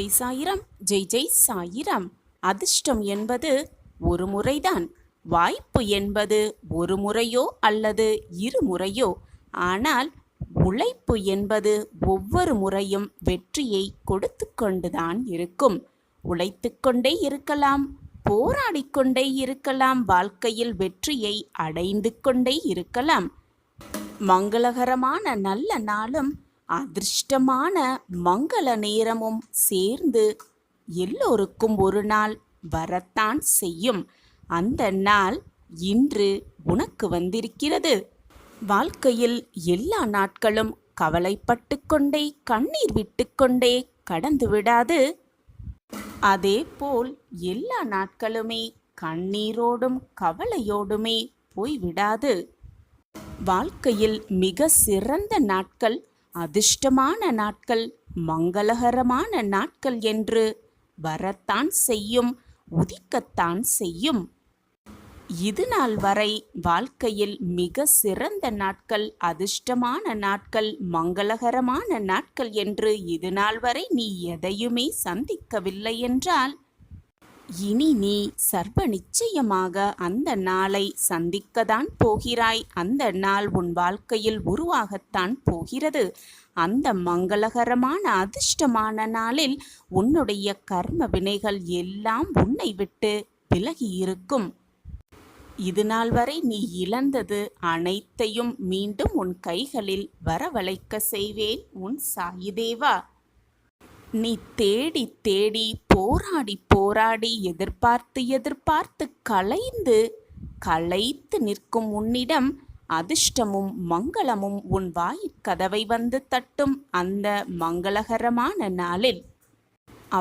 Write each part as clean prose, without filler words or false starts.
ஜெய் சாயிராம். ஜெய் ஜெய் சாயிராம். அதிர்ஷ்டம் என்பது ஒரு முறைதான். வாய்ப்பு என்பது ஒரு முறையோ அல்லது இருமுறையோ. ஆனால் உழைப்பு என்பது ஒவ்வொரு முறையும் வெற்றியை கொடுத்து கொண்டுதான் இருக்கும். உழைத்து கொண்டே இருக்கலாம், போராடிக்கொண்டே இருக்கலாம், வாழ்க்கையில் வெற்றியை அடைந்து கொண்டே இருக்கலாம். மங்களகரமான நல்ல நாளும் அதிர்ஷ்டமான மங்கள நேரமும் சேர்ந்து எல்லோருக்கும் ஒரு நாள் வரத்தான் செய்யும். அந்த நாள் இன்று உனக்கு வந்திருக்கிறது. வாழ்க்கையில் எல்லா நாட்களும் கவலைப்பட்டு கொண்டே கண்ணீர் விட்டுக்கொண்டே கடந்து விடாது. அதேபோல் எல்லா நாட்களுமே கண்ணீரோடும் கவலையோடுமே போய்விடாது. வாழ்க்கையில் மிக சிறந்த நாட்கள், அதிர்ஷ்டமான நாட்கள், மங்களகரமான நாட்கள் என்று வரத்தான் செய்யும், உதிக்கத்தான் செய்யும். இது நாள் வரை வாழ்க்கையில் மிக சிறந்த நாட்கள், அதிர்ஷ்டமான நாட்கள், மங்களகரமான நாட்கள் என்று இது நாள் வரை நீ எதையுமே சந்திக்கவில்லை என்றால் இனி நீ சர்வ நிச்சயமாக அந்த நாளை சந்திக்கத்தான் போகிறாய். அந்த நாள் உன் வாழ்க்கையில் உருவாகத்தான் போகிறது. அந்த மங்களகரமான அதிர்ஷ்டமான நாளில் உன்னுடைய கர்ம வினைகள் எல்லாம் உன்னை விட்டு விலகி இருக்கும். இது நாள் வரை நீ இழந்தது அனைத்தையும் மீண்டும் உன் கைகளில் வரவழைக்க செய்வேன் உன் சாயிதேவா. நீ தேடி தேடி போராடி போராடி எதிர்பார்த்து களைத்து நிற்கும் உன்னிடம் அதிர்ஷ்டமும் மங்களமும் உன் வாயிற்கதவை வந்து தட்டும் அந்த மங்களகரமான நாளில்.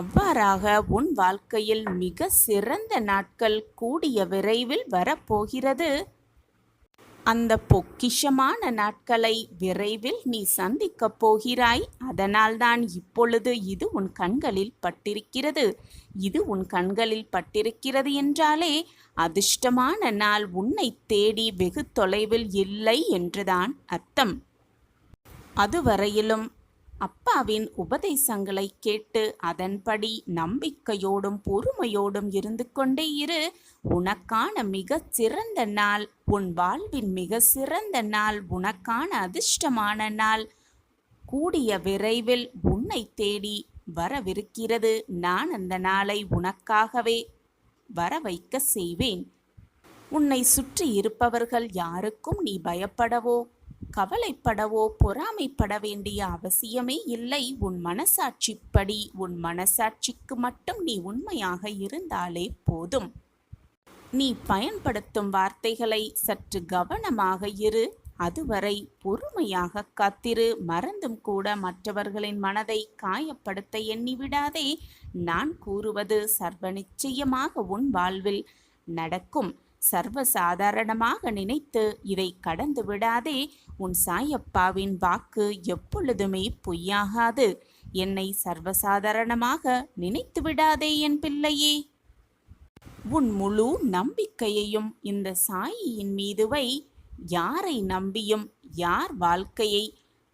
அவ்வாறாக உன் வாழ்க்கையில் மிக சிறந்த நாட்கள் கூடிய விரைவில் வரப்போகிறது. அந்த பொக்கிஷமான நாட்களை விரைவில் நீ சந்திக்கப் போகிறாய். அதனால்தான் இப்பொழுது இது உன் கண்களில் பட்டிருக்கிறது. இது உன் கண்களில் பட்டிருக்கிறது என்றாலே அதிர்ஷ்டமான நாள் உன்னை தேடி வெகு தொலைவில் இல்லை என்றுதான் அர்த்தம். அதுவரையிலும் அப்பாவின் உபதேசங்களை கேட்டு அதன்படி நம்பிக்கையோடும் பொறுமையோடும் இருந்து கொண்டே இரு. உனக்கான மிக சிறந்த நாள், உன் வாழ்வின் மிக சிறந்த நாள், உனக்கான அதிர்ஷ்டமான நாள் கூடிய விரைவில் உன்னை தேடி வரவிருக்கிறது. நான் அந்த நாளை உனக்காகவே வர வைக்க செய்வேன். உன்னை சுற்றி இருப்பவர்கள் யாருக்கும் நீ பயப்படவோ கவலைப்படவோ பொறாமைப்பட வேண்டிய அவசியமே இல்லை. உன் மனசாட்சிப்படி, உன் மனசாட்சிக்கு மட்டும் நீ உண்மையாக இருந்தாலே போதும். நீ பயன்படுத்தும் வார்த்தைகளை சற்று கவனமாக இரு. அதுவரை பொறுமையாக காத்திரு. மறந்தும் கூட மற்றவர்களின் மனதை காயப்படுத்த எண்ணிவிடாதே. நான் கூறுவது சர்வ நிச்சயமாக உன் வாழ்வில் நடக்கும். சர்வசாதாரணமாக நினைத்து இதை கடந்து விடாதே. உன் சாயப்பாவின் வாக்கு எப்பொழுதுமே பொய்யாகாது. என்னை சர்வசாதாரணமாக நினைத்து விடாதே என் பிள்ளையே. உன் முழு நம்பிக்கையையும் இந்த சாயியின் மீது வை. யாரை நம்பியும் யார் வாழ்க்கையை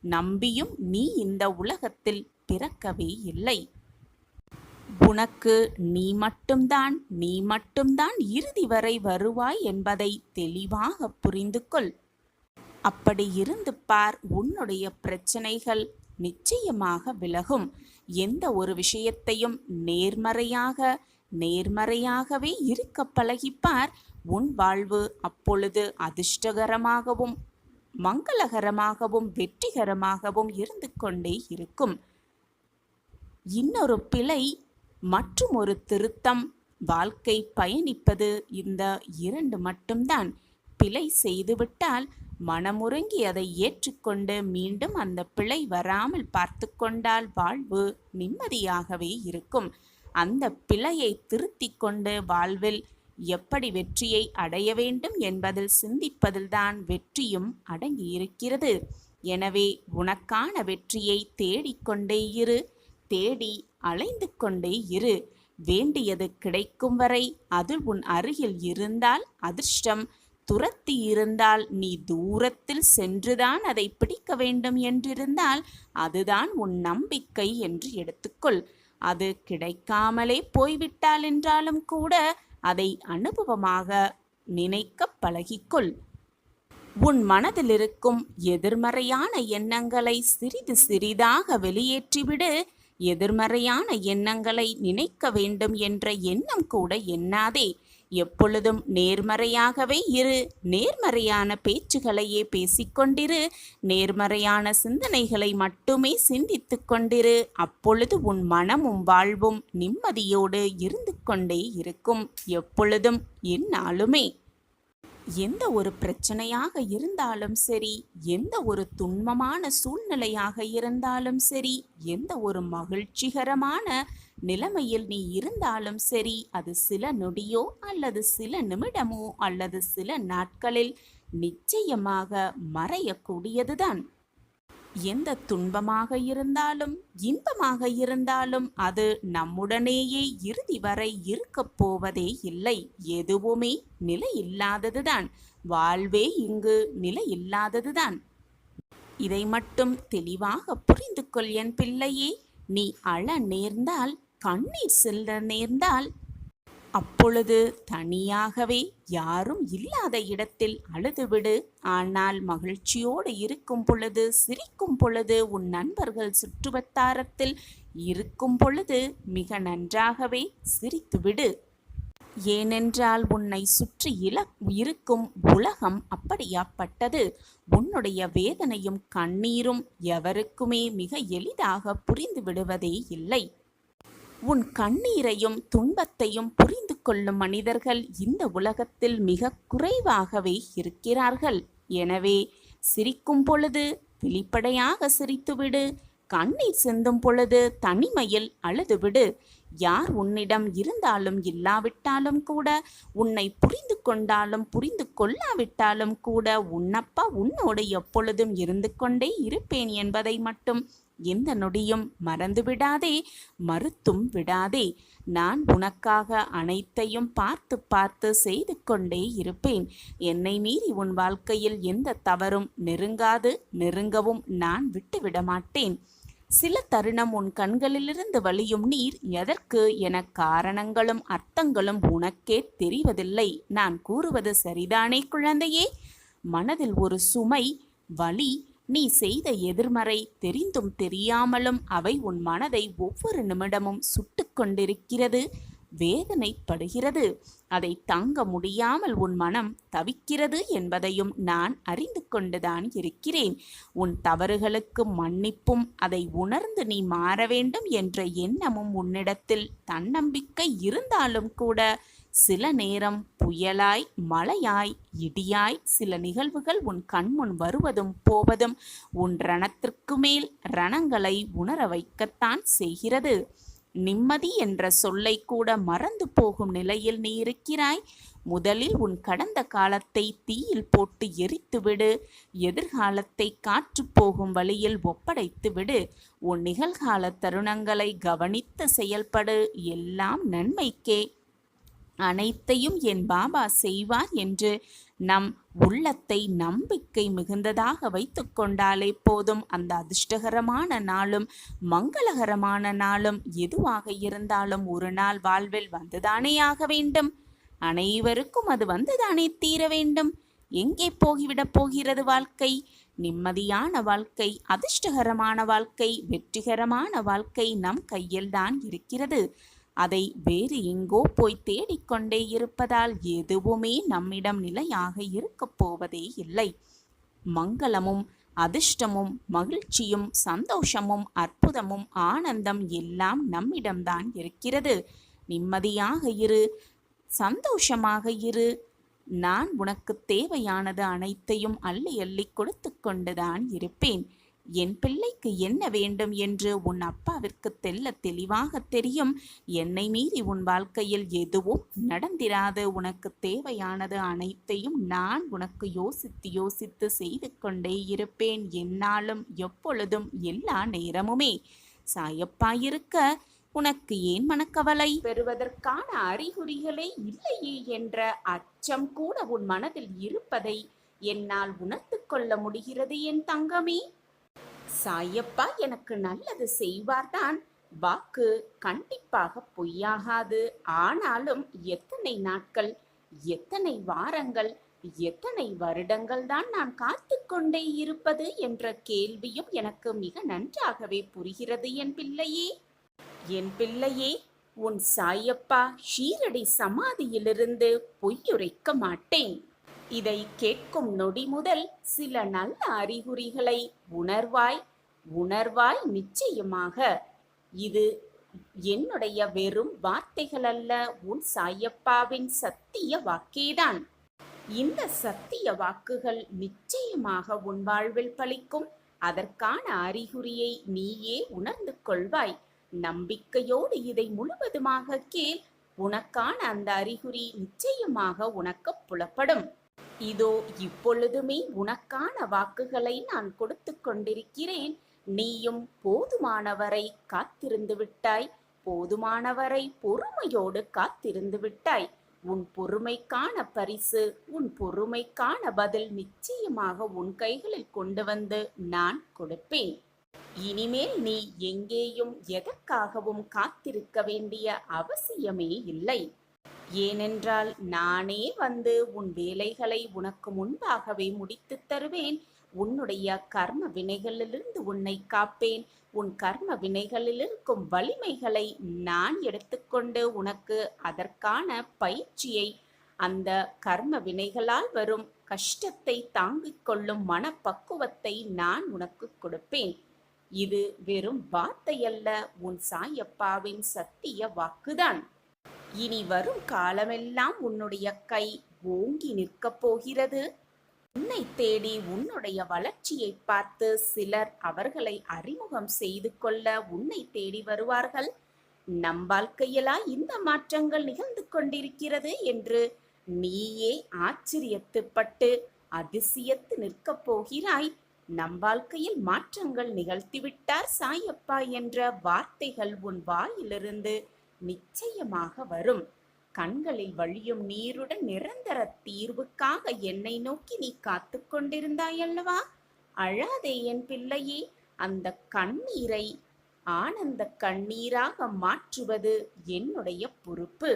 நம்பியும் நீ இந்த உலகத்தில் பிறக்கவே இல்லை. உனக்கு நீ மட்டும்தான் இறுதி வரை வருவாய் என்பதை தெளிவாக புரிந்து கொள். அப்படி இருந்து பார், உன்னுடைய பிரச்சனைகள் நிச்சயமாக விலகும். எந்த ஒரு விஷயத்தையும் நேர்மறையாகவே இருக்க பழகிப்பார். உன் வாழ்வு அப்பொழுது அதிர்ஷ்டகரமாகவும் மங்களகரமாகவும் வெற்றிகரமாகவும் இருந்து கொண்டே இருக்கும். இன்னொரு பிழை மற்றும் ஒரு திருத்தம், வாழ்க்கை பயணிப்பது இந்த இரண்டு மட்டும்தான். பிழை செய்துவிட்டால் மனமுறங்கி அதை ஏற்றுக்கொண்டு மீண்டும் அந்த பிழை வராமல் பார்த்து கொண்டால் வாழ்வு நிம்மதியாகவே இருக்கும். அந்த பிழையை திருத்தி கொண்டு வாழ்வில் எப்படி வெற்றியை அடைய வேண்டும் என்பதில் சிந்திப்பதில்தான் வெற்றியும் அடங்கியிருக்கிறது. எனவே உனக்கான வெற்றியை தேடிக்கொண்டே இரு. தேடி அலைந்து கொண்டே இரு. வேண்டியது கிடைக்கும் வரை அது உன் அருகில் இருந்தால் அதிர்ஷ்டம், துரத்தி இருந்தால் நீ தூரத்தில் சென்றுதான் அதை பிடிக்க வேண்டும் என்றிருந்தால் அதுதான் உன் நம்பிக்கை என்று எடுத்துக்கொள். அது கிடைக்காமலே போய்விட்டால் என்றாலும் கூட அதை அனுபவமாக நினைக்க பழகிக்கொள். உன் மனதில் இருக்கும் எதிர்மறையான எண்ணங்களை சிறிது சிறிதாக வெளியேற்றிவிடு. எதிர்மறையான எண்ணங்களை நினைக்க வேண்டும் என்ற எண்ணம் கூட எண்ணாதே. எப்பொழுதும் நேர்மறையாகவே இரு. நேர்மறையான பேச்சுகளையே பேசிக்கொண்டிரு. நேர்மறையான சிந்தனைகளை மட்டுமே சிந்தித்து கொண்டிரு. அப்பொழுது உன் மனமும் வாழ்வும் நிம்மதியோடு இருந்து கொண்டே இருக்கும். எப்பொழுதும் எந்நாளுமே. எந்த ஒரு பிரச்சனையாக இருந்தாலும் சரி, எந்த ஒரு துன்பமான சூழ்நிலையாக இருந்தாலும் சரி, எந்த ஒரு மகிழ்ச்சிகரமான நிலைமையில் நீ இருந்தாலும் சரி, அது சில நொடியோ அல்லது சில நிமிடமோ அல்லது சில நாட்களில் நிச்சயமாக மறையக்கூடியதுதான். எந்த துன்பமாக இருந்தாலும் இன்பமாக இருந்தாலும் அது நம்முடனேயே இறுதி வரை இருக்கப் போவதே இல்லை. எதுவுமே நிலையில்லாததுதான். வாழ்வே இங்கு நிலையில்லாததுதான். இதை மட்டும் தெளிவாக புரிந்து கொள் என் பிள்ளையே. நீ அழ நேர்ந்தால், கண்ணீர் செல்ல நேர்ந்தால், அப்பொழுது தனியாகவே யாரும் இல்லாத இடத்தில் அழுதுவிடு. ஆனால் மகிழ்ச்சியோடு இருக்கும் பொழுது, சிரிக்கும் பொழுது, உன் நண்பர்கள் சுற்றுவட்டாரத்தில் இருக்கும் பொழுது மிக நன்றாகவே சிரித்துவிடு. ஏனென்றால் உன்னை சுற்றி இருக்கும் உலகம் அப்படியாப்பட்டது. உன்னுடைய வேதனையும் கண்ணீரும் எவருக்குமே மிக எளிதாக புரிந்து விடுவதே இல்லை. உன் கண்ணீரையும் துன்பத்தையும் புரிந்து கொள்ளும் மனிதர்கள் இந்த உலகத்தில் மிக குறைவாகவே இருக்கிறார்கள். எனவே சிரிக்கும் பொழுது வெளிப்படையாக சிரித்துவிடு. கண்ணீர் சிந்தும் பொழுது தனிமையில் அழுதுவிடு. யார் உன்னிடம் இருந்தாலும் இல்லாவிட்டாலும் கூட, உன்னை புரிந்து கொண்டாலும் புரிந்து கொள்ளாவிட்டாலும் கூட, உன்னப்பா உன்னோடு எப்பொழுதும் இருந்து கொண்டே இருப்பேன் என்பதை மட்டும் எந்த நொடியும் மறந்து விடாதே, மறுத்தும் விடாதே. நான் உனக்காக அனைத்தையும் பார்த்து பார்த்து செய்து கொண்டே இருப்பேன். என்னை மீறி உன் வாழ்க்கையில் எந்த தவறும் நெருங்காது. நெருங்கவும் நான் விட்டுவிட மாட்டேன். சில தருணம் உன் கண்களிலிருந்து வழியும் நீர் எதற்கு என காரணங்களும் அர்த்தங்களும் உனக்கே தெரிவதில்லை. நான் கூறுவது சரிதானே குழந்தையே? மனதில் ஒரு சுமை, வலி, நீ செய்த எதிர்மறை தெரிந்தும் தெரியாமலும் அவை உன் மனதை ஒவ்வொரு நிமிடமும் சுட்டு கொண்டிருக்கிறது, வேதனைப்படுகிறது. அதை தாங்க முடியாமல் உன் மனம் தவிக்கிறது என்பதையும் நான் அறிந்து கொண்டுதான் இருக்கிறேன். உன் தவறுகளுக்கு மன்னிப்பும் அதை உணர்ந்து நீ மாற வேண்டும் என்ற எண்ணமும் உன்னிடத்தில் தன்னம்பிக்கை இருந்தாலும் கூட, சில நேரம் புயலாய், மழையாய், இடியாய் சில நிகழ்வுகள் உன் கண்முன் வருவதும் போவதும் உன் ரணத்திற்கு மேல் ரணங்களை உணர வைக்கத்தான் செய்கிறது. நிம்மதி என்ற சொல்லை கூட மறந்து போகும் நிலையில் நீ இருக்கிறாய். முதலில் உன் கடந்த காலத்தை தீயில் போட்டு எரித்துவிடு. எதிர்காலத்தை காற்று போகும் வழியில் ஒப்படைத்துவிடு. உன் நிகழ்கால தருணங்களை கவனித்து செயல்படு. எல்லாம் நன்மைக்கே. அனைத்தையும் என் பாபா செய்வார் என்று நம் உள்ளத்தை நம்பிக்கை மிகுந்ததாக வைத்து கொண்டாலே போதும். அந்த அதிர்ஷ்டகரமான நாளும் மங்களகரமான நாளும் எதுவாக இருந்தாலும் ஒரு நாள் வாழ்வில் வந்துதானே ஆக வேண்டும். அனைவருக்கும் அது வந்துதானே தீர வேண்டும். எங்கே போகிவிடப் போகிறது வாழ்க்கை? நிம்மதியான வாழ்க்கை, அதிர்ஷ்டகரமான வாழ்க்கை, வெற்றிகரமான வாழ்க்கை நம் கையில்தான் இருக்கிறது. அதை வேறு எங்கோ போய் தேடிக்கொண்டே இருப்பதால் எதுவுமே நம்மிடம் நிலையாக இருக்கப் போவதே இல்லை. மங்களமும் அதிர்ஷ்டமும் மகிழ்ச்சியும் சந்தோஷமும் அற்புதமும் ஆனந்தம் எல்லாம் நம்மிடம்தான் இருக்கிறது. நிம்மதியாக இரு, சந்தோஷமாக இரு. நான் உனக்கு தேவையானது அனைத்தையும் அள்ளி அள்ளி கொடுத்து கொண்டுதான் இருப்பேன். என் பிள்ளைக்கு என்ன வேண்டும் என்று உன் அப்பாவிற்கு தெளிவாக தெரியும். என்னை மீறி உன் வாழ்க்கையில் எதுவும் நடந்திராது. உனக்கு தேவையானது அனைத்தையும் நான் உனக்கு யோசித்து யோசித்து செய்து கொண்டே இருப்பேன். என்னாலும் எப்பொழுதும் எல்லா நேரமுமே. சாயப்பாயிருக்க உனக்கு ஏன் மனக்கவலை? பெறுவதற்கான அறிகுறிகளே இல்லையே என்ற அச்சம் கூட உன் மனதில் இருப்பதை என்னால் உணர்ந்து கொள்ள முடிகிறது என் தங்கமே. சாயப்பா எனக்கு நல்லது செய்வார்தான். வாக்கு கண்டிப்பாக பொய்யாகாது. ஆனாலும் எத்தனை நாட்கள், எத்தனை வாரங்கள், எத்தனை வருடங்கள் தான் நான் காத்து கொண்டே இருப்பது என்ற கேள்வியும் எனக்கு மிக நன்றாகவே புரிகிறது என் பிள்ளையே. என் பிள்ளையே, உன் சாயப்பா ஷீரடி சமாதியிலிருந்து பொய்யுரைக்க மாட்டேன். இதை கேட்கும் நொடி முதல் சில நல்ல அறிகுறிகளை உணர்வாய் நிச்சயமாக. இது என்னுடைய வெறும் வார்த்தைகள் அல்ல, உன் சாயப்பாவின் சத்திய வாக்கேதான். இந்த சத்திய வாக்குகள் நிச்சயமாக உன் வாழ்வில் பலிக்கும். அதற்கான அறிகுறியை நீயே உணர்ந்து கொள்வாய். நம்பிக்கையோடு இதை முழுவதுமாக கேள். உனக்கான அந்த அறிகுறி நிச்சயமாக உனக்கு புலப்படும். இதோ இப்பொழுதுமே உனக்கான வாக்குகளை நான் கொடுத்து கொண்டிருக்கிறேன். நீயும் போதுமானவரை காத்திருந்து விட்டாய். போதுமானவரை பொறுமையோடு காத்திருந்து விட்டாய். உன் பொறுமைக்கான பரிசு, உன் பொறுமைக்கான பதில் நிச்சயமாக உன் கைகளில் கொண்டு வந்து நான் கொடுப்பேன். இனிமேல் நீ எங்கேயும் எதற்காகவும் காத்திருக்க வேண்டிய அவசியமே இல்லை. ஏனென்றால் நானே வந்து உன் வேலைகளை உனக்கு முன்பாகவே முடித்து தருவேன். உன்னுடைய கர்ம வினைகளிலிருந்து உன்னை காப்பேன். உன் கர்ம வினைகளில் இருக்கும் வலிமைகளை நான் எடுத்துக்கொண்டு உனக்கு அதற்கான பயிற்சியை, அந்த கர்ம வினைகளால் வரும் கஷ்டத்தை தாங்கிக் கொள்ளும் மனப்பக்குவத்தை நான் உனக்கு கொடுப்பேன். இது வெறும் வார்த்தையல்ல, உன் சாயப்பாவின் சத்திய வாக்குதான். இனி வரும் காலமெல்லாம் உன்னுடைய கை ஓங்கி நிற்கப் போகிறது. உன்னை தேடி உன்னுடைய வளர்ச்சியை பார்த்து சிலர் அவர்களை அறிமுகம் செய்து கொள்ள உன்னை தேடி வருவார்கள். நம் வாழ்க்கையிலா இந்த மாற்றங்கள் நிகழ்ந்து கொண்டிருக்கிறது என்று நீயே ஆச்சரியத்துப்பட்டு அதிசயத்து நிற்கப் போகிறாய். நம் வாழ்க்கையில் மாற்றங்கள் நிகழ்த்திவிட்டார் சாயப்பா என்ற வார்த்தைகள் உன் வாயிலிருந்து நிச்சயமாக வரும். கண்களில் வழியும் நீருடன் நிரந்தர தீர்வுக்காக என்னை நோக்கி நீ காத்து கொண்டிருந்தாயல்லவா? அழாதே என் பிள்ளையே. அந்த கண்ணீரை ஆனந்த கண்ணீராக மாற்றுவது என்னுடைய பொறுப்பு.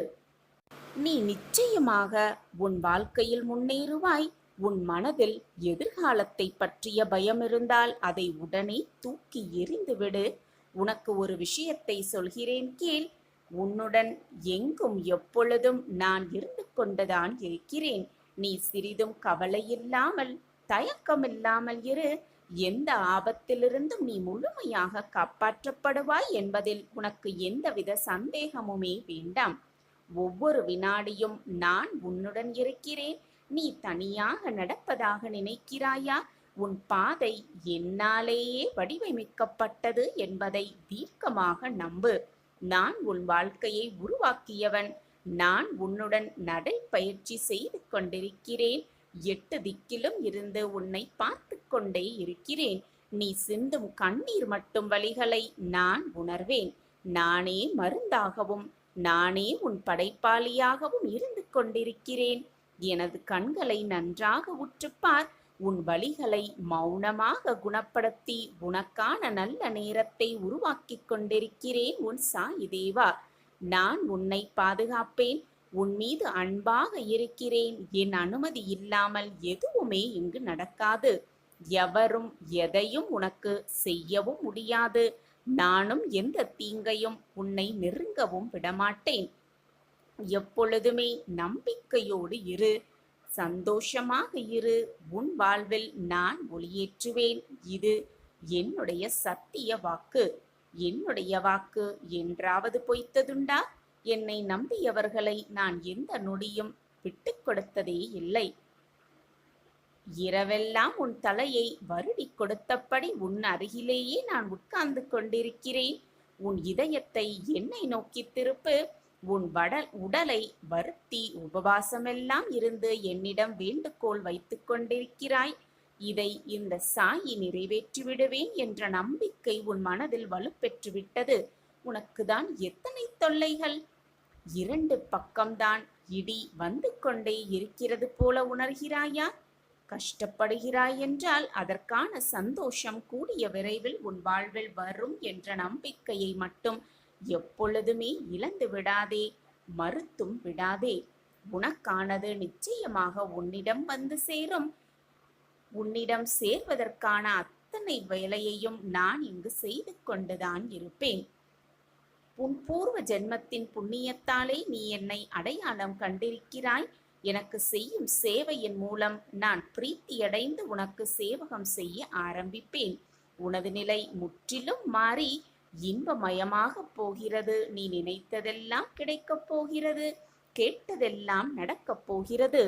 நீ நிச்சயமாக உன் வாழ்க்கையில் முன்னேறுவாய். உன் மனதில் எதிர்காலத்தை பற்றிய பயம் இருந்தால் அதை உடனே தூக்கி எறிந்துவிடு. உனக்கு ஒரு விஷயத்தை சொல்கிறேன் கேள். உன்னுடன் எங்கும் எப்பொழுதும் நான் இருந்து கொண்டுதான் இருக்கிறேன். நீ சிறிதும் கவலையில்லாமல் தயக்கமில்லாமல் இரு. எந்த ஆபத்திலிருந்தும் நீ முழுமையாக காப்பாற்றப்படுவாய் என்பதில் உனக்கு எந்தவித சந்தேகமுமே வேண்டாம். ஒவ்வொரு வினாடியும் நான் உன்னுடன் இருக்கிறேன். நீ தனியாக நடப்பதாக நினைக்கிறாயா? உன் பாதை என்னாலேயே வடிவமைக்கப்பட்டது என்பதை தீர்க்கமாக நம்பு. நான் உன் வாழ்க்கையை உருவாக்கியவன். நான் உன்னுடன் நடைப்பயிற்சி செய்து கொண்டிருக்கிறேன். 8 திக்கிலும் இருந்து உன்னை பார்த்து கொண்டே இருக்கிறேன். நீ சிந்தும் கண்ணீர் மட்டும் வலிகளை நான் உணர்வேன். நானே மருந்தாகவும் நானே உன் படைப்பாளியாகவும் இருந்து கொண்டிருக்கிறேன். எனது கண்களை நன்றாக உற்றுப்பார். உன் வலிகளை மௌனமாக குணப்படுத்தி உனக்கான நல்ல நேரத்தை உருவாக்கி கொண்டிருக்கிறேன் உன் சாயி தேவா. நான் உன்னை பாதுகாப்பேன். உன் மீது அன்பாக இருக்கிறேன். என் அனுமதி இல்லாமல் எதுவுமே இங்கு நடக்காது. எவரும் எதையும் உனக்கு செய்யவும் முடியாது. நானும் எந்த தீங்கையும் உன்னை நெருங்கவும் விடமாட்டேன். எப்பொழுதுமே நம்பிக்கையோடு இரு. சந்தோஷமாக இரு. உன் வாழ்வில் நான் ஒளியேற்றுவேன். இது என்னுடைய சத்திய வாக்கு. என்னுடைய வாக்கு என்றாவது பொய்த்ததுண்டா? என்னை நம்பியவர்களை நான் எந்த நொடியும் விட்டு கொடுத்ததே இல்லை. இரவெல்லாம் உன் தலையை வருடி கொடுத்தபடி உன் அருகிலேயே நான் உட்கார்ந்து கொண்டிருக்கிறேன். உன் இதயத்தை என்னை நோக்கி திருப்பு. உன் உடலை வருத்தி உபவாசமெல்லாம் இருந்து என்னிடம் வேண்டுகோள் வைத்து கொண்டிருக்கிறாய். இதை இந்த சாயி நிறைவேற்றி விடுவேன் என்ற நம்பிக்கை உன் மனதில் வலுப்பெற்று விட்டது. உனக்குதான் எத்தனை தொல்லைகள்! 2 பக்கம்தான் இடி வந்து கொண்டே இருக்கிறது போல உணர்கிறாயா? கஷ்டப்படுகிறாய் என்றால் அதற்கான சந்தோஷம் கூடிய விரைவில் உன் வாழ்வில் வரும் என்ற நம்பிக்கையை மட்டும் எப்பொழுதுமே இழந்து விடாதே, மறுத்தும் விடாதே. உனக்கானது நிச்சயமாக உன்னிடம் வந்து சேரும். உன்னிடம் சேர்வதற்கான அத்தனை வேலையையும் நான் இங்கு செய்து கொண்டுதான் இருப்பேன். உன் பூர்வ ஜென்மத்தின் புண்ணியத்தாலே நீ என்னை அடையாளம் கண்டிருக்கிறாய். எனக்கு செய்யும் சேவையின் மூலம் நான் பிரீத்தியடைந்து உனக்கு சேவகம் செய்ய ஆரம்பிப்பேன். உனது நிலை முற்றிலும் மாறி இன்பமயமாக போகிறது. நீ நினைத்ததெல்லாம் கிடைக்கப் போகிறது. கேட்டதெல்லாம் நடக்கப் போகிறது.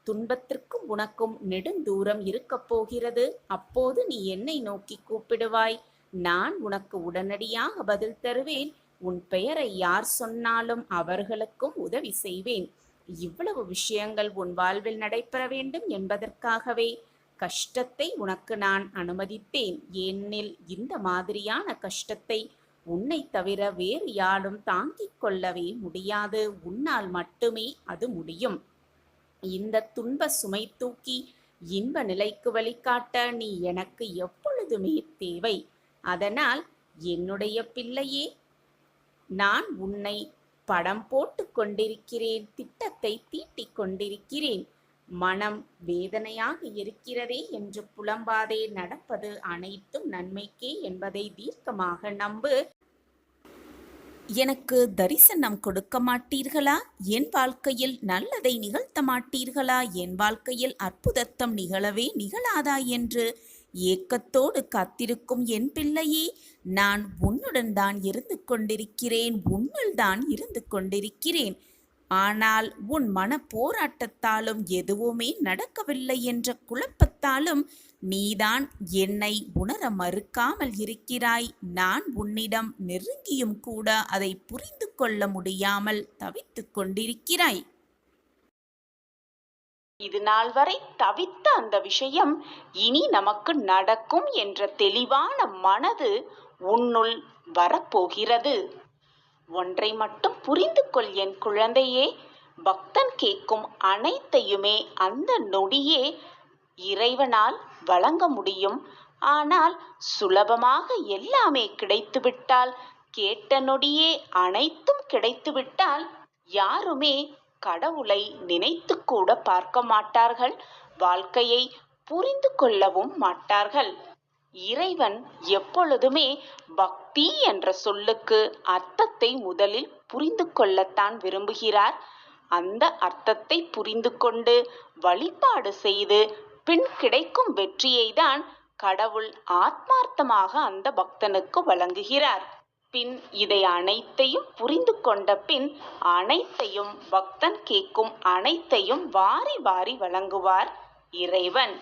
துன்பத்திற்கும் உனக்கும் நெடுந்தூரம் இருக்கப் போகிறது. அப்போது நீ என்னை நோக்கி கூப்பிடுவாய். நான் உனக்கு உடனடியாக பதில் தருவேன். உன் பெயரை யார் சொன்னாலும் அவர்களுக்கும் உதவி செய்வேன். இவ்வளவு விஷயங்கள் உன் வாழ்வில் நடைபெற வேண்டும் என்பதற்காகவே கஷ்டத்தை உனக்கு நான் அனுமதித்தேன். ஏனெனில் இந்த மாதிரியான கஷ்டத்தை உன்னை தவிர வேறு யாரும் தாங்கிக் கொள்ளவே முடியாது. உன்னால் மட்டுமே அது முடியும். இந்த துன்ப சுமை தூக்கி இன்ப நிலைக்கு வழிகாட்ட நீ எனக்கு எப்பொழுதுமே தேவை. அதனால் என்னுடைய பிள்ளையே, நான் உன்னை படம் போட்டு கொண்டிருக்கிறேன், திட்டத்தை தீட்டிக் கொண்டிருக்கிறேன். மனம் வேதனையாக இருக்கிறதே என்று புலம்பாதே. நடப்பது அனைத்தும் நன்மைக்கே என்பதை தீர்க்கமாக நம்பு. எனக்கு தரிசனம் கொடுக்க மாட்டீர்களா? என் வாழ்க்கையில் நல்லதை நிகழ்த்த மாட்டீர்களா? என் வாழ்க்கையில் அற்புதத்தம் நிகழவே நிகழாதா என்று ஏக்கத்தோடு காத்திருக்கும் என் பிள்ளையே, நான் உன்னுடன் தான் இருந்து கொண்டிருக்கிறேன், உன்னில் தான் இருந்து கொண்டிருக்கிறேன். ஆனால் உன் மன போராட்டத்தாலும் எதுவுமே நடக்கவில்லை என்ற குழப்பத்தாலும் நீதான் என்னை உணர மறுக்காமல் இருக்கிறாய். நான் உன்னிடம் நெருங்கியும் கூட அதை புரிந்து கொள்ள முடியாமல் தவித்துக் கொண்டிருக்கிறாய். இது நாள் வரை தவித்த அந்த விஷயம் இனி நமக்கு நடக்கும் என்ற தெளிவான மனது உன்னுள் வரப்போகிறது. ஒன்றை மட்டும் புரிந்து கொள் என் குழந்தையே, பக்தன் கேட்கும் அனைத்தையுமே அந்த நொடியே இறைவனால் வழங்க முடியும். ஆனால் சுலபமாக எல்லாமே கிடைத்துவிட்டால், கேட்ட நொடியே அனைத்தும் கிடைத்துவிட்டால் யாருமே கடவுளை நினைத்து கூட பார்க்க மாட்டார்கள். வாழ்க்கையை புரிந்து கொள்ளவும் மாட்டார்கள். இறைவன் எப்பொழுதுமே பக்தி என்ற சொல்லுக்கு அர்த்தத்தை முதலில் புரிந்து கொள்ளத்தான் விரும்புகிறார். அந்த அர்த்தத்தை புரிந்து கொண்டு வழிபாடு செய்து பின் கிடைக்கும் வெற்றியை தான் கடவுள் ஆத்மார்த்தமாக அந்த பக்தனுக்கு வழங்குகிறார். பின் இதை அனைத்தையும் புரிந்து கொண்ட பின் அனைத்தையும் பக்தன் கேட்கும் அனைத்தையும் வாரி வாரி வழங்குவார் இறைவன்.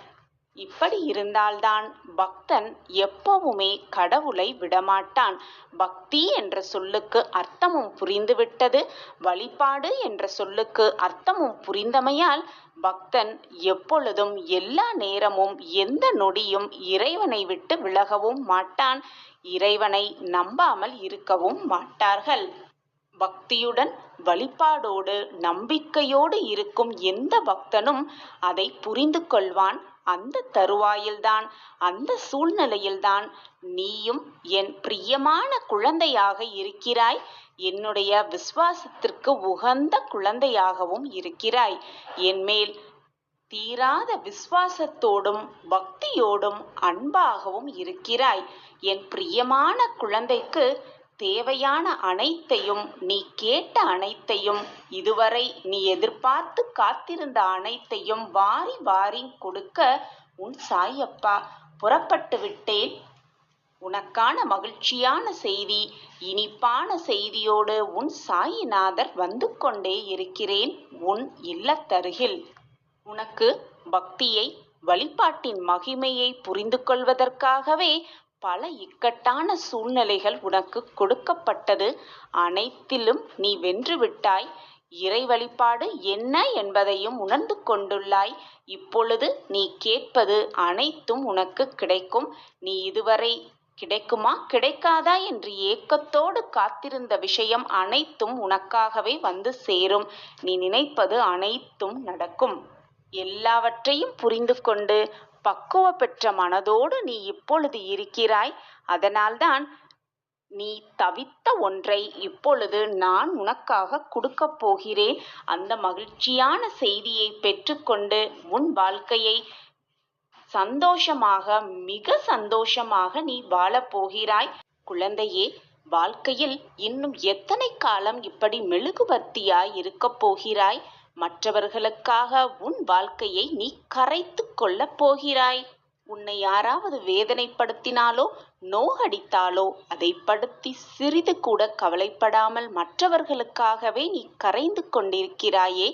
இப்படி இருந்தால்தான் பக்தன் எப்பவுமே கடவுளை விடமாட்டான். பக்தி என்ற சொல்லுக்கு அர்த்தமும் புரிந்துவிட்டது. வழிபாடு என்ற சொல்லுக்கு அர்த்தமும் புரிந்தமையால் பக்தன் எப்பொழுதும் எல்லா நேரமும் எந்த நொடியும் இறைவனை விட்டு விலகவும் மாட்டான். இறைவனை நம்பாமல் இருக்கவும் மாட்டார்கள். பக்தியுடன் வழிபாடோடு நம்பிக்கையோடு இருக்கும் எந்த பக்தனும் அதை புரிந்து கொள்வான். அந்த தருவாயில்தான், அந்த சூழ்நிலையில்தான் நீயும் என் பிரியமான குழந்தையாக இருக்கிறாய். என்னுடைய விசுவாசத்திற்கு உகந்த குழந்தையாகவும் இருக்கிறாய். என்மேல் தீராத விசுவாசத்தோடும் பக்தியோடும் அன்பாகவும் இருக்கிறாய். என் பிரியமான குழந்தைக்கு தேவையான அனைத்தையும், நீ கேட்ட அனைத்தையும், இதுவரை நீ எதிர்பார்த்து காத்திருந்த அனைத்தையும் வாரி வாரி கொடுக்க உன் சாயப்பா புறப்பட்டு விட்டேன். உனக்கான மகிழ்ச்சியான செய்தி, இனிப்பான செய்தியோடு உன் சாயிநாதர் வந்து கொண்டே இருக்கிறேன் உன் இல்லத்தருகில். உனக்கு பக்தியை, வழிபாட்டின் மகிமையை புரிந்து கொள்வதற்காகவே பல இக்கட்டான சூழ்நிலைகள் உனக்கு கொடுக்கப்பட்டது. அனைத்திலும் நீ வென்றுவிட்டாய். இறை வழிபாடு என்ன என்பதையும் உணர்ந்து கொண்டுள்ளாய். இப்பொழுது நீ கேட்பது அனைத்தும் உனக்கு கிடைக்கும். நீ இதுவரை கிடைக்குமா கிடைக்காதா என்று ஏக்கத்தோடு காத்திருந்த விஷயம் அனைத்தும் உனக்காகவே வந்து சேரும். நீ நினைப்பது அனைத்தும் நடக்கும். எல்லாவற்றையும் புரிந்து கொண்டு பக்குவ பெற்ற மனதோடு நீ இப்பொழுது இருக்கிறாய். அதனால்தான் நீ தவித்த ஒன்றை இப்பொழுது நான் உனக்காக கொடுக்கப் போகிறேன். அந்த மகிழ்ச்சியான செய்தியை பெற்றுக்கொண்டு உன் வாழ்க்கையை சந்தோஷமாக, மிக சந்தோஷமாக நீ வாழப் போகிறாய். குழந்தையே, வாழ்க்கையில் இன்னும் எத்தனை காலம் இப்படி மெழுகுவர்த்தியாய் இருக்கப் போகிறாய்? மற்றவர்களுக்காக உன் வாழ்க்கையை நீ கரைத்துக் கொள்ளப் போகிறாய். உன்னை யாராவது வேதனைப்படுத்தினாலோ நோகடித்தாலோ அதை படுத்தி சிறிது கூட கவலைப்படாமல் மற்றவர்களுக்காகவே நீ கரைந்து கொண்டிருக்கிறாயே.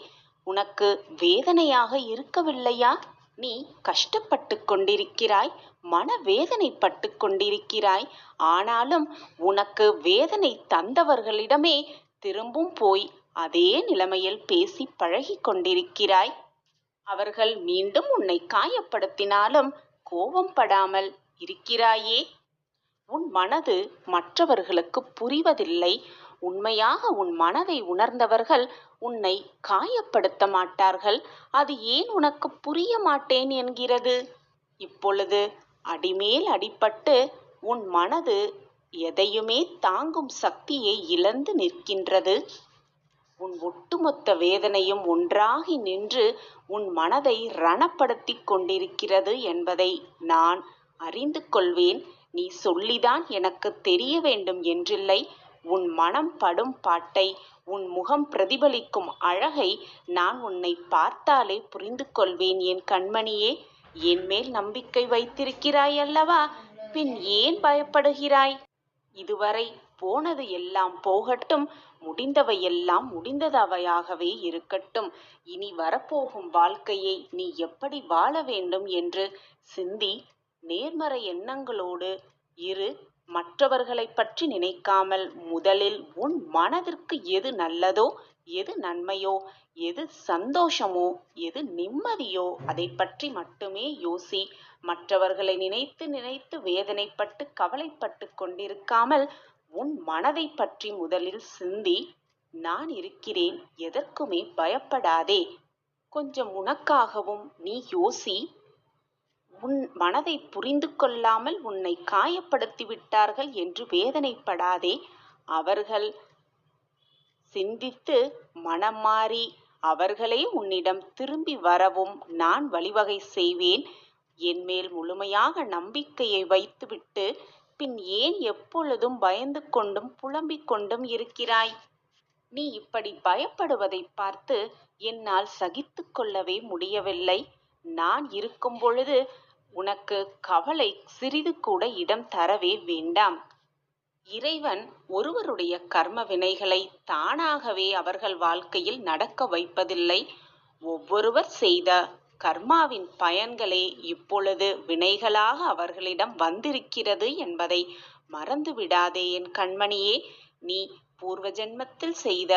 உனக்கு வேதனையாக இருக்கவில்லையா? நீ கஷ்டப்பட்டு கொண்டிருக்கிறாய், மனவேதனைப்பட்டு கொண்டிருக்கிறாய். ஆனாலும் உனக்கு வேதனை தந்தவர்களிடமே திரும்பும் போய் அதே நிலைமையில் பேசி பழகி கொண்டிருக்கிறாய். அவர்கள் மீண்டும் உன்னை காயப்படுத்தினாலும் கோபம் படாமல் இருக்கிறாயே. உன் மனது மற்றவர்களுக்கு புரிவதில்லை. உண்மையாக உன் மனதை உணர்ந்தவர்கள் உன்னை காயப்படுத்த மாட்டார்கள். அது ஏன் உனக்கு புரிய மாட்டேன் என்கிறது? இப்பொழுது அடிமேல் அடிபட்டு உன் மனது எதையுமே தாங்கும் சக்தியை இழந்து நிற்கின்றது. உன் ஒட்டுமொத்த வேதனையும் ஒன்றாகி நின்று உன் மனதை ரணப்படுத்திக் கொண்டிருக்கிறது என்பதை நான் அறிந்து கொள்வேன். நீ சொல்லிதான் எனக்கு தெரிய வேண்டும் என்றில்லை. உன் மனம் படும் பாட்டை, உன் முகம் பிரதிபலிக்கும் அழகை நான் உன்னை பார்த்தாலே புரிந்து கொள்வேன். என் கண்மணியே, என் மேல் நம்பிக்கை வைத்திருக்கிறாய் அல்லவா? பின் ஏன் பயப்படுகிறாய்? இதுவரை போனது எல்லாம் போகட்டும், முடிந்தவையெல்லாம் முடிந்ததவையாகவே இருக்கட்டும். இனி வரப்போகும் வாழ்க்கையை நீ எப்படி வாழ வேண்டும் என்று சிந்தி நேர்மறை எண்ணங்களோடு இரு. மற்றவர்களை பற்றி நினைக்காமல் முதலில் உன் மனதிற்கு எது நல்லதோ, எது நன்மையோ, எது சந்தோஷமோ, எது நிம்மதியோ அதை பற்றி மட்டுமே யோசி. மற்றவர்களை நினைத்து நினைத்து வேதனைப்பட்டு கவலைப்பட்டு கொண்டிருக்காமல் உன் மனதை பற்றி முதலில் சிந்தி. நான் இருக்கிறேன், எதற்குமே பயப்படாதே. கொஞ்சம் உனக்காகவும் நீ யோசி. உன் மனதை புரிந்து கொள்ளாமல் உன்னை காயப்படுத்தி விட்டார்கள் என்று வேதனைப்படாதே. அவர்கள் சிந்தித்து மனம் மாறி அவர்களே உன்னிடம் திரும்பி வரவும் நான் வழிவகை செய்வேன். என் மேல் முழுமையாக நம்பிக்கையை வைத்துவிட்டு பின் ஏன் எப்பொழுதும் பயந்து கொண்டும் புலம்பிக் கொண்டும் இருக்கிறாய்? நீ இப்படி பயப்படுவதை பார்த்து என்னால் சகித்து கொள்ளவே முடியவில்லை. நான் இருக்கும் பொழுது உனக்கு கவலை சிறிது கூட இடம் தரவே வேண்டாம். இறைவன் ஒருவருடைய கர்ம வினைகளை தானாகவே அவர்கள் வாழ்க்கையில் நடக்க வைப்பதில்லை. ஒவ்வொருவர் செய்த கர்மாவின் பயன்களே இப்பொழுது வினைகளாக அவர்களிடம் வந்திருக்கிறது என்பதை மறந்துவிடாதே என் கண்மணியே. நீ பூர்வ ஜென்மத்தில் செய்த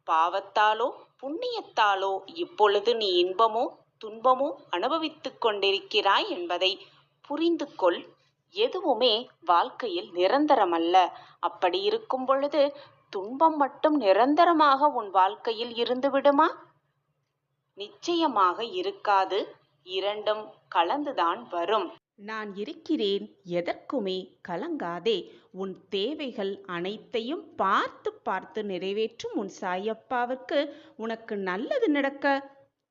பாவத்தாலோ புண்ணியத்தாலோ இப்பொழுது நீ இன்பமோ துன்பமோ அனுபவித்துக் கொண்டிருக்கிறாய் என்பதை புரிந்து கொள். எதுவுமே வாழ்க்கையில் நிரந்தரமல்ல. அப்படி இருக்கும் பொழுது துன்பம் மட்டும் நிரந்தரமாக உன் வாழ்க்கையில் இருந்து விடுமா? நிச்சயமாக இருக்காது. இரண்டும் கலந்துதான் வரும். நான் இருக்கிறேன், எதற்குமே கலங்காதே. உன் தேவைகள் அனைத்தையும் பார்த்து பார்த்து நிறைவேற்றும் உன் சாயப்பாவிற்கு உனக்கு நல்லது நடக்க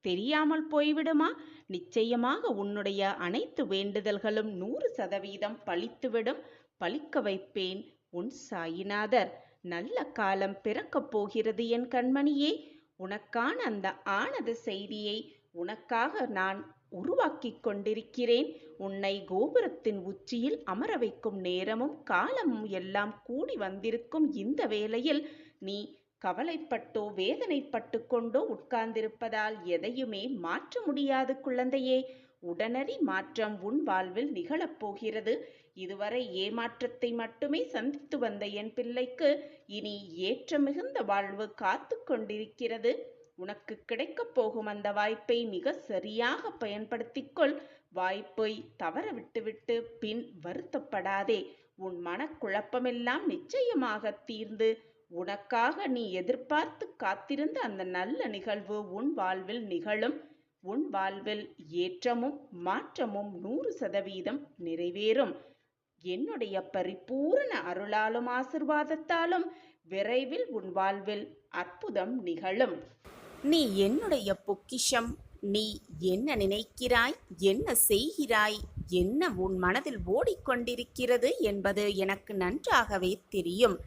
தெரியாமல் போய்விடுமா? நிச்சயமாக உன்னுடைய அனைத்து வேண்டுதல்களும் 100% பலித்துவிடும். பலிக்க வைப்பேன் உன் சாயிநாதர். நல்ல காலம் பிறக்கப் போகிறது என் கண்மணியே. உனக்கான அந்த ஆனந்த செய்தியை உனக்காக நான் உருவாக்கிக் கொண்டிருக்கிறேன். உன்னை கோபுரத்தின் உச்சியில் அமர வைக்கும் நேரமும் காலமும் எல்லாம் கூடி வந்திருக்கும் இந்த வேளையில் நீ கவலைப்பட்டோ வேதனைப்பட்டு கொண்டோ உட்கார்ந்திருப்பதால் எதையுமே மாற்ற முடியாது குழந்தையே. உடனடி மாற்றம் உன் வாழ்வில் நிகழப்போகிறது. இதுவரை ஏமாற்றத்தை மட்டுமே சந்தித்து வந்த என் பிள்ளைக்கு இனி ஏற்ற மிகுந்த வாழ்வு காத்து கொண்டிருக்கிறது. உனக்கு கிடைக்கப் போகும் அந்த வாய்ப்பை மிக சரியாக பயன்படுத்திக்கொள். வாய்ப்பை தவற விட்டுவிட்டு பின் வருத்தப்படாதே. உன் மனக்குழப்பமெல்லாம் நிச்சயமாக தீர்ந்து உனக்காக நீ எதிர்பார்த்து காத்திருந்த அந்த நல்ல நிகழ்வு உன் வாழ்வில் நிகழும். உன் வாழ்வில் ஏற்றமும் மாற்றமும் 100% நிறைவேறும். என்னுடைய பரிபூரண அருளாலும் ஆசிர்வாதத்தாலும் விரைவில் உன் வாழ்வில் அற்புதம் நிகழும். நீ என்னுடைய பொக்கிஷம். நீ என்ன நினைக்கிறாய், என்ன செய்கிறாய், என்ன உன் மனதில் ஓடிக்கொண்டிருக்கிறது என்பது எனக்கு நன்றாகவே தெரியும்.